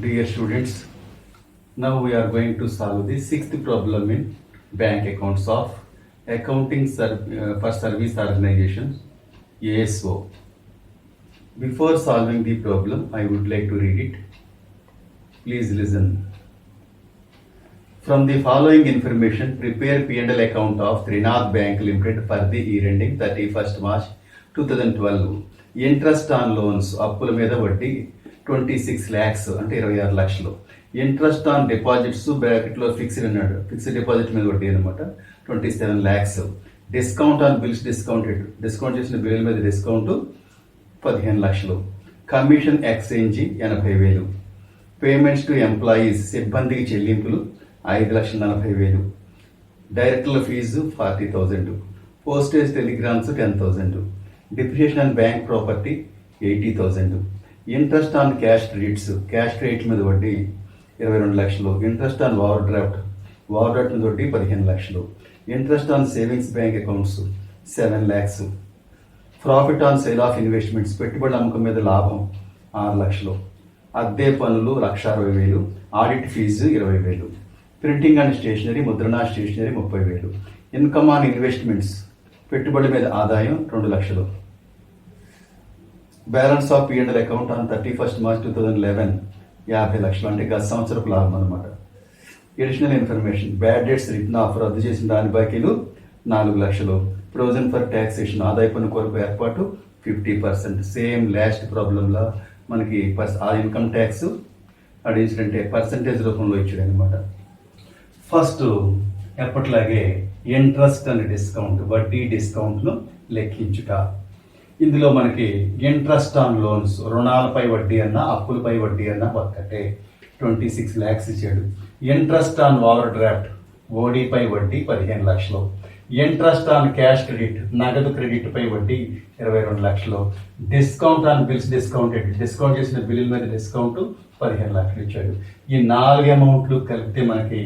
Dear students, now we are going to solve the sixth problem in bank accounts of Accounting for Service Organizations ASO. Before solving the problem, I would like to read it. Please listen. From the following information, prepare P&L account of Trinath Bank Limited for the year ending 31st March 2012. Interest on loans, అప్పుల మీద వడ్డీ 26 lakhs అంటే 26 లక్షలు. Interest on deposits బ్రాకెట్లో fixed అన్నాడు, fixed deposit మీద వడ్డీ అనమాట 27 lakhs. Discount on bills discount చేసిన బిల్లుల మీద డిస్కౌంట్ 15 లక్షలు. Commission exchange 80,000. Payments to employees సిబ్బందికి చెల్లింపులు 5,40,000. డైరెక్టర్ల fee 40,000. Postage telegrams 10,000. Depreciation on bank property 80,000. Interest on cash credit మీద వడ్డీ 22 లక్షలు. ఇంట్రెస్ట్ ఆన్ ఓవర్ డ్రాఫ్ట్ మీద వడ్డీ 15 లక్షలు. Interest on savings bank accounts 7 lakhs. Profit on sale of investments పెట్టుబడి అమ్మకం మీద లాభం 6 లక్షలు. అద్దె పనులు 1,60,000. Audit fee 20,000. Printing and stationery ముద్రణ స్టేషనరీ 30,000. ఇన్కమ్ ఆన్ ఇన్వెస్ట్మెంట్స్ పెట్టుబడి మీద ఆదాయం 2 లక్షలు. Balance of P&L account on 31st March 2011 50 లక్షలు అంటే గత సంవత్సరపు లాభం అనమాట. Additional information bad debts written off రద్దు చేసిన దాని బాకీలు 4 లక్షలు. ప్రొవిజన్ ఫర్ ట్యాక్సేషన్ ఆదాయ పన్ను కొరకు ఏర్పాటు 50%. సేమ్ లాస్ట్ ప్రాబ్లంలో మనకి ఆ ఇన్కమ్ ట్యాక్స్ అడిషనల్ అంటే పర్సంటేజ్ రూపంలో ఇచ్చాడు అనమాట. ఫస్ట్ ఎప్పట్లాగే ఇంట్రెస్ట్ అండ్ డిస్కౌంట్ వడ్డీ డిస్కౌంట్ను లెక్కించుట. ఇందులో మనకి ఇంట్రెస్ట్ ఆన్ లోన్స్ రుణాలపై వడ్డీ అన్న అప్పులపై వడ్డీ అన్న ఒక్కటే 26 lakhs ఇచ్చాడు. ఇంట్రెస్ట్ ఆన్ ఓవర్ డ్రాఫ్ట్ ఓడీపై వడ్డీ 15 లక్షలు. ఇంట్రెస్ట్ ఆన్ క్యాష్ క్రెడిట్ నగదు క్రెడిట్ పై వడ్డీ 22 లక్షలు. డిస్కౌంట్ ఆన్ బిల్స్ డిస్కౌంట్ చేసిన బిల్లుల మీద డిస్కౌంట్ 15 లక్షలు ఇచ్చాడు. ఈ 4 అమౌంట్లు కలిపితే మనకి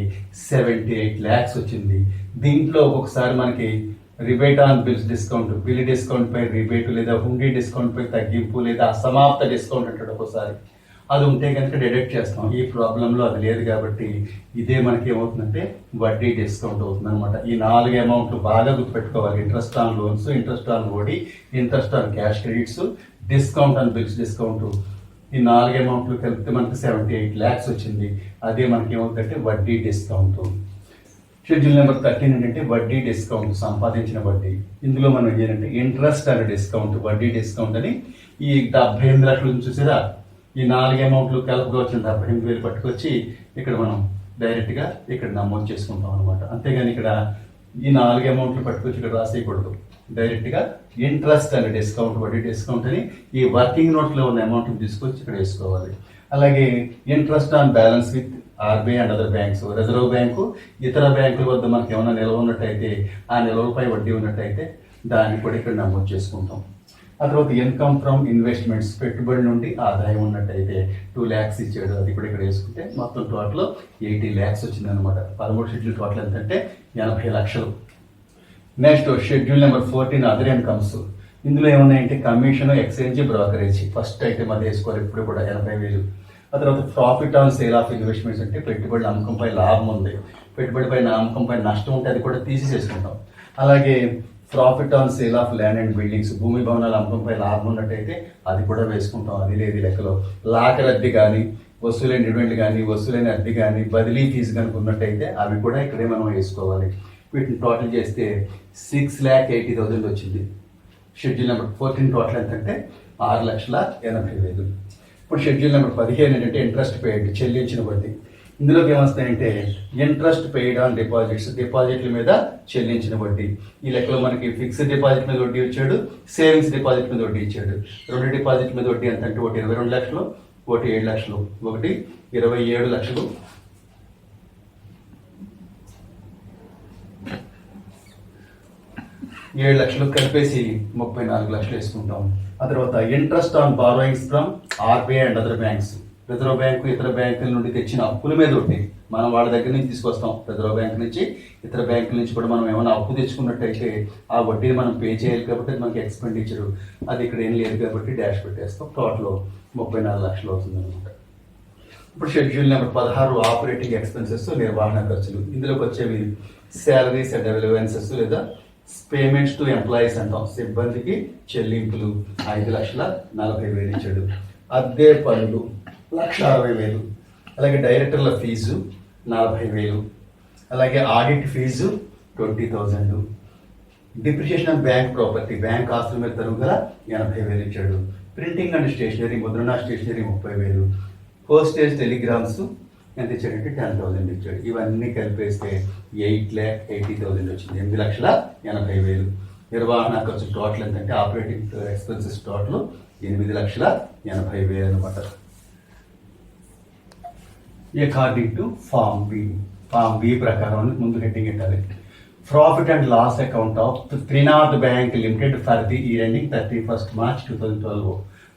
78 lakhs వచ్చింది. దీంట్లో ఒక్కొక్కసారి మనకి rebate on bills discount bill discount పై రిబేట్ లేదా హుండీ డిస్కౌంట్ పై తగ్గింపు లేదా అసమాప్త డిస్కౌంట్ అంటాడు ఒక్కోసారి. అది ఉంటే కనుక డిడక్ట్ చేస్తాం. ఈ ప్రాబ్లంలో అది లేదు కాబట్టి ఇదే మనకి ఏమవుతుందంటే వడ్డీ డిస్కౌంట్ అవుతుంది అనమాట. ఈ 4 అమౌంట్లు బాగా గుర్తుపెట్టుకోవాలి. Interest on loans, interest on OD, interest on cash credits, discount on bills discount. ఈ 4 అమౌంట్లు కలిపితే మనకి 78 lakhs వచ్చింది. అదే మనకి ఏమవుతుందంటే వడ్డీ డిస్కౌంట్. షెడ్యూల్ నెంబర్ 13 ఏంటంటే వడ్డీ డిస్కౌంట్ సంపాదించిన వడ్డీ. ఇందులో మనం ఏంటంటే ఇంట్రెస్ట్ అండ్ డిస్కౌంట్ వడ్డీ డిస్కౌంట్ అని ఈ 78 లక్షలు చూసారా, ఈ 4 అమౌంట్లు కలుపుగా వచ్చిన 78,000 పట్టుకొచ్చి ఇక్కడ మనం డైరెక్ట్గా ఇక్కడ నమోదు చేసుకుంటాం అనమాట. అంతేగాని ఇక్కడ ఈ 4 అమౌంట్లు పట్టుకొచ్చి ఇక్కడ రాసేయకూడదు. డైరెక్ట్గా ఇంట్రెస్ట్ అండ్ డిస్కౌంట్ వడ్డీ డిస్కౌంట్ అని ఈ వర్కింగ్ నోట్లో ఉన్న అమౌంట్ని తీసుకొచ్చి ఇక్కడ వేసుకోవాలి. అలాగే interest on balance with RBI and other banks reserve bank ఇతర బ్యాంకుల వద్ద మనకి ఏమైనా నిల్వ ఉన్నట్టయితే ఆ నిల్వలపై వడ్డీ ఉన్నట్టయితే దాన్ని కూడా ఇక్కడ నమోదు చేసుకుంటాం. ఆ తర్వాత ఇన్కమ్ ఫ్రమ్ ఇన్వెస్ట్మెంట్స్ పెట్టుబడి నుండి ఆదాయం ఉన్నట్టయితే 2 lakhs ఇచ్చాడు. అది కూడా ఇక్కడ వేసుకుంటే మొత్తం టోటల్ 80 lakhs వచ్చింది అనమాట. 13 షెడ్యూల్ టోటల్ ఎంతంటే 80 లక్షలు. Next schedule number 14 other incomes. ఇందులో ఏమున్నాయంటే commission exchange brokerage first item అది వేసుకోవాలి ఇప్పుడు కూడా 80,000. ఆ తర్వాత profit on sale of investments అంటే పెట్టుబడి అమ్మకంపై లాభం ఉంది, పెట్టుబడిపై అమ్మకంపై నష్టం ఉంటే అది కూడా తీసేసుకుంటాం. అలాగే profit on sale of land and buildings భూమి భవనాల అమ్మకంపై లాభం ఉన్నట్టయితే అది కూడా వేసుకుంటాం. అది లేదు లెక్కలో. లాకర్ అద్దె కానీ వసూలైన డివిడెండ్ కానీ వసూలైన అద్దె కానీ బదిలీ ఫీజు కనుక ఉన్నట్టయితే అవి కూడా ఇక్కడే మనం వేసుకోవాలి. వీటిని టోటల్ చేస్తే 6,80,000 వచ్చింది. షెడ్యూల్ నెంబర్ 14 టోటల్ ఎంతంటే 6,80,000. ఇప్పుడు షెడ్యూల్ నెంబర్ 15 ఏంటంటే ఇంట్రెస్ట్ పెయిడ్ చెల్లించిన వడ్డీ. ఇందులోకి ఏమొస్తాయంటే ఇంట్రెస్ట్ పెయిడ్ ఆన్ డిపాజిట్ల మీద చెల్లించిన వడ్డీ. ఈ లెక్కలో మనకి ఫిక్స్డ్ డిపాజిట్ మీద వడ్డీ ఇచ్చాడు, సేవింగ్స్ డిపాజిట్ మీద వడ్డీ ఇచ్చాడు. 2 డిపాజిట్ మీద వడ్డీ ఎంత అంటే ఒకటి 22 లక్షలు, ఒకటి 7 లక్షలు, ఒకటి 27 లక్షలు. 7 లక్షలు కలిపేసి 34 లక్షలు వేసుకుంటాం. ఆ తర్వాత interest on borrowings from RBI and other banks reserve bank ఇతర బ్యాంకుల నుండి తెచ్చిన అప్పుల మీద వడ్డీ మనం వాళ్ళ దగ్గర నుంచి తీసుకొస్తాం. రిజర్వ్ బ్యాంక్ నుంచి ఇతర బ్యాంకుల నుంచి కూడా మనం ఏమైనా అప్పు తెచ్చుకున్నట్టయితే ఆ వడ్డీని మనం పే చేయాలి కాబట్టి అది మనకి ఎక్స్పెండిచర్. అది ఇక్కడ ఏం లేదు కాబట్టి డాష్ పెట్టేస్తాం. టోటల్ 34 లక్షలు అవుతుంది అనమాట. ఇప్పుడు షెడ్యూల్ నెంబర్ 16 ఆపరేటింగ్ ఎక్స్పెన్సెస్ నిర్వహణ ఖర్చులు. ఇందులోకి వచ్చేవి శాలరీస్ అండ్ అలవెన్సెస్ లేదా పేమెంట్స్ టు ఎంప్లాయీస్ అంటాం. సిబ్బందికి చెల్లింపులు 5,40,000 ఇచ్చాడు. అద్దె పనులు 1,60,000. అలాగే డైరెక్టర్ల ఫీజు 40,000. అలాగే audit fee 20,000. Depreciation of bank property, bank ఆస్తుల మీద తరుగుదల 80,000 ఇచ్చాడు. ప్రింటింగ్ అండ్ స్టేషనరీ, ముద్రణ స్టేషనరీ 30,000. పోస్టేజ్ టెలిగ్రామ్స్ ఎంత ఇచ్చాడంటే 10,000 ఇచ్చాడు. ఇవన్నీ కలిపేస్తే 8,80,000 వచ్చింది. 8,80,000. నిర్వహణ ఖర్చు టోటల్ ఎంతంటే ఆపరేటింగ్ ఎక్స్పెన్సెస్ టోటల్ 8,80,000 అనమాట. అకార్డింగ్ టు ఫామ్ బి ప్రకారం ముందు హెడ్డింగ్ పెట్టాలి. Profit and loss account of Trinath bank limited for the year ending 31st March 2012.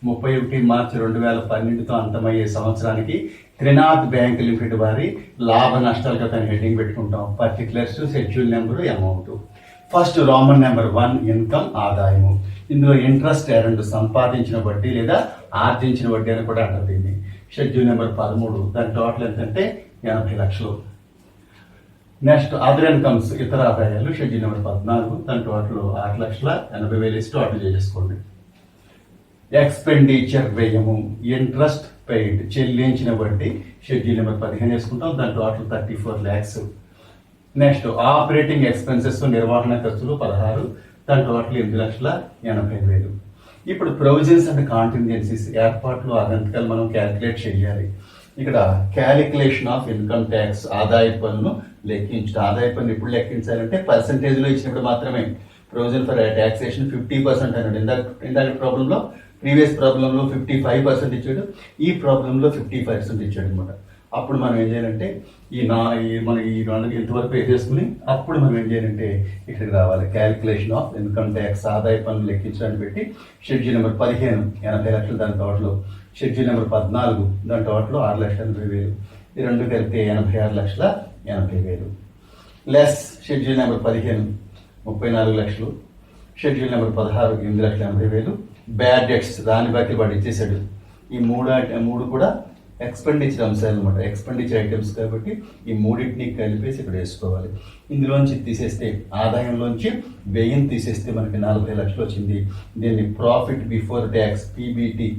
31 మార్చి 2012తో అంతమయ్యే సంవత్సరానికి త్రినాథ్ బ్యాంక్ లిమిటెడ్ వారి లాభ నష్టాలుగా తన హెడ్డింగ్ పెట్టుకుంటాం. Particulars, schedule number, amount. First Roman number 1 income, ఆదాయము. ఇందులో ఇంట్రెస్ట్ ఎర్న్డ్, సంపాదించిన వడ్డీ లేదా ఆర్జించిన వడ్డీ అని కూడా అంటారు దీన్ని. షెడ్యూల్ నెంబర్ 13, దాని టోటల్ ఎంతంటే 80 లక్షలు. నెక్స్ట్ అదర్ ఇన్కమ్స్, ఇతర ఆదాయాలు. షెడ్యూల్ నెంబర్ 14, దాని టోటల్ 6,80,000 టోటల్ చేసుకోండి. ఎక్స్పెండిచర్, వ్యయము. ఇంట్రెస్ట్ పెయిడ్, చెల్లించిన వడ్డీ. షెడ్యూల్ నెంబర్ 15 వేసుకుంటాం, దాని total 34 lakhs. Next operating expenses, నిర్వహణ ఖర్చులు 16, దాని టోటల్ 8,80,000. ఇప్పుడు ప్రొవిజన్స్ అండ్ కాంటింజెన్సీస్, ఏర్పాట్లు, అగంతకాలు మనం క్యాలిక్యులేట్ చేయాలి. ఇక్కడ క్యాలిక్యులేషన్ ఆఫ్ ఇన్కమ్ ట్యాక్స్, ఆదాయ పన్ను లెక్కించడం. ఆదాయ పన్ను ఎప్పుడు లెక్కించాలంటే పర్సంటేజ్లో ఇచ్చినప్పుడు మాత్రమే. ప్రొవిజన్ ఫర్ ట్యాక్సేషన్ 50% అన్నాడు. ఇందాక ప్రాబ్లంలో, ప్రీవియస్ ప్రాబ్లంలో 55% ఇచ్చాడు, ఈ ప్రాబ్లంలో 50% ఇచ్చాడు అనమాట. అప్పుడు మనం ఏం చేయాలంటే మనం ఈ నాలుగు ఇంతవరకు వేసేసుకుని అప్పుడు మనం ఏం చేయాలంటే ఇక్కడికి రావాలి. క్యాలిక్యులేషన్ ఆఫ్ ఇన్కమ్ ట్యాక్స్, ఆదాయ పన్ను లెక్కించడానికి పెట్టి షెడ్యూల్ నెంబర్ 15 80 లక్షలు దాని టోటల్. షెడ్యూల్ నెంబర్ 14 దాని టోటల్ 6,80,000. ఈ రెండు కలిపితే 86,80,000. లెస్ షెడ్యూల్ నెంబర్ 15 34 లక్షలు. Schedule number 16 8,80,000. బ్యాడ్ డెట్స్, దాన్ని బట్టి వాడు ఇచ్చేసాడు. ఈ మూడు కూడా ఎక్స్పెండిచర్ అంశాలు అనమాట, ఎక్స్పెండిచర్ ఐటమ్స్. కాబట్టి ఈ మూడింటిని కలిపేసి ఇక్కడ వేసుకోవాలి. ఇందులోంచి తీసేస్తే, ఆదాయంలోంచి వ్యయం తీసేస్తే మనకి 40 లక్షలు వచ్చింది. దీన్ని ప్రాఫిట్ బిఫోర్ ట్యాక్స్, పీబీటీ,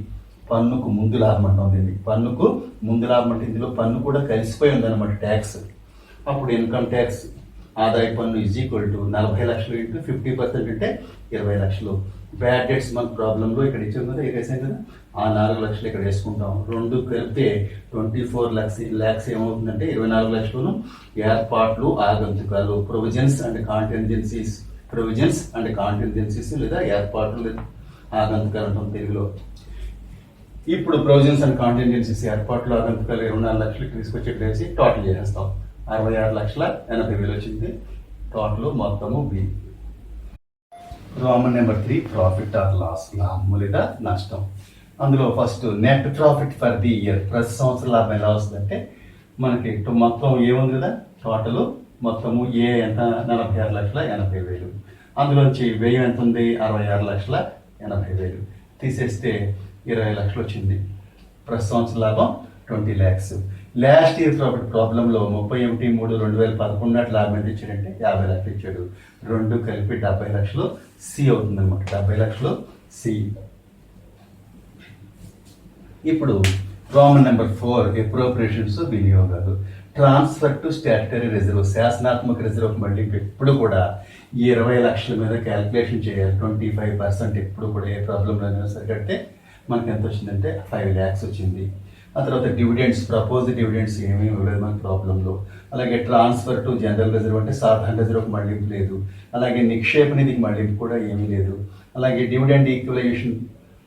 పన్నుకు ముందు లాభం అంటాం దీన్ని. పన్నుకు ముందు లాభం అంటే ఇందులో పన్ను కూడా కలిసిపోయి ఉందన్నమాట, ట్యాక్స్. అప్పుడు ఇన్కమ్ ట్యాక్స్, ఆదాయ పన్ను ఈజ్ ఈక్వల్ టు 40 లక్షలు ఇంటూ 50% అంటే 20 లక్షలు. బ్యాడ్ డెట్స్ మన ప్రాబ్లంలో ఇక్కడ ఇచ్చాం కదా, వేసాం కదా, ఆ 4 లక్షలు ఇక్కడ వేసుకుంటాం. రెండు కలిపితే 24 lakhs ఏమవుతుందంటే 24 లక్షలను ఏర్పాట్లు, ఆగంతుకాలు, ప్రొవిజన్స్ అండ్ కాంటింజెన్సీస్ లేదా ఏర్పాట్లు లేదా ఆగంతుకాలు అంటాం తెలుగులో. ఇప్పుడు ప్రొవిజన్స్ అండ్ కాంటింజెన్సీస్, ఏర్పాట్లు, ఆగంతుకాలు 24 లక్షలు తీసుకొచ్చి ఇక్కడ వేసి టోటల్ చేసేస్తాం. 66,80,000 వచ్చింది టోటల్ మొత్తము B. Roman number 3 profit or loss, లాభము లేదా నష్టం. అందులో first net profit for the year, ప్రతి సంవత్సరం లాభం ఎలా వస్తుందంటే మనకి మొత్తం ఏముంది కదా, టోటల్ మొత్తము ఏ ఎంత 46,80,000. అందులోంచి వ్యయం ఎంత ఉంది 66,80,000. తీసేస్తే 20 లక్షలు వచ్చింది. ప్రతి సంవత్సరం లాభం 20 lakhs. లాస్ట్ ఇయర్ ప్రాఫిట్ ప్రాబ్లంలో 31/3/2011 నాటి లాభం ఎంత ఇచ్చాడంటే 50 లక్షలు ఇచ్చాడు. రెండు కలిపి 70 లక్షలు సి అవుతుంది అనమాట. 70 లక్షలు సి. ఇప్పుడు రోమన్ నెంబర్ 4 అప్రోప్రియేషన్స్, వినియోగాలు. ట్రాన్స్ఫర్ టు స్టాట్యుటరీ రిజర్వ్, శాసనాత్మక రిజర్వ్ మళ్ళీ ఎప్పుడు కూడా 20 లక్షల మీద క్యాలిక్యులేషన్ చేయాలి. 25% ఎప్పుడు కూడా ఏ ప్రాబ్లంలో అయినా సరే కడితే మనకి ఎంత వచ్చిందంటే 5 lakhs వచ్చింది. ఆ తర్వాత డివిడెండ్స్, ప్రపోజ్ డివిడెండ్స్ ఏమీ ఇవ్వలేదు మన ప్రాబ్లంలో. అలాగే ట్రాన్స్ఫర్ టు జనరల్ రిజర్వ్ అంటే సాధారణ రిజర్వ్కి మళ్ళింపు లేదు. అలాగే నిక్షేప నిధికి మళ్ళింపు కూడా ఏమీ లేదు. అలాగే డివిడెండ్ ఈక్వలైజేషన్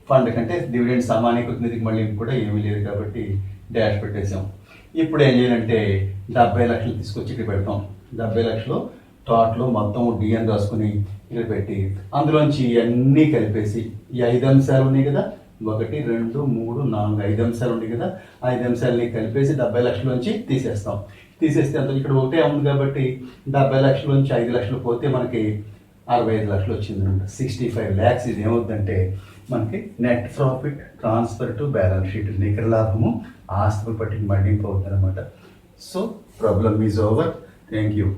ఫండ్ కంటే డివిడెండ్ సమానీకృత నిధికి మళ్ళింపు కూడా ఏమీ లేదు. కాబట్టి డాష్ పెట్టేసాం. ఇప్పుడు ఏం చేయాలంటే 70 లక్షలు తీసుకొచ్చి ఇక్కడ పెడతాం. 70 లక్షలు టోటల్ మొత్తం డిఎన్ రాసుకుని ఇక్కడ పెట్టి అందులోంచి అన్నీ కలిపేసి ఈ 5 అంశాలు ఉన్నాయి కదా, 1 2 3 4 5 అంశాలు ఉన్నాయి కదా, 5 అంశాలని కలిపేసి 70 లక్షల నుంచి తీసేస్తాం. తీసేస్తే అంత ఇక్కడ ఒకటే ఉంది కాబట్టి 70 లక్షల నుంచి 5 లక్షలు పోతే మనకి 65 లక్షలు వచ్చింది అనమాట. 65 lakhs. ఇది ఏమవుతుందంటే మనకి net profit transfer to balance sheet, నికర లాభము ఆస్తుల పట్టికి మళ్లింపు అవుతుంది అనమాట. So problem is over. Thank you.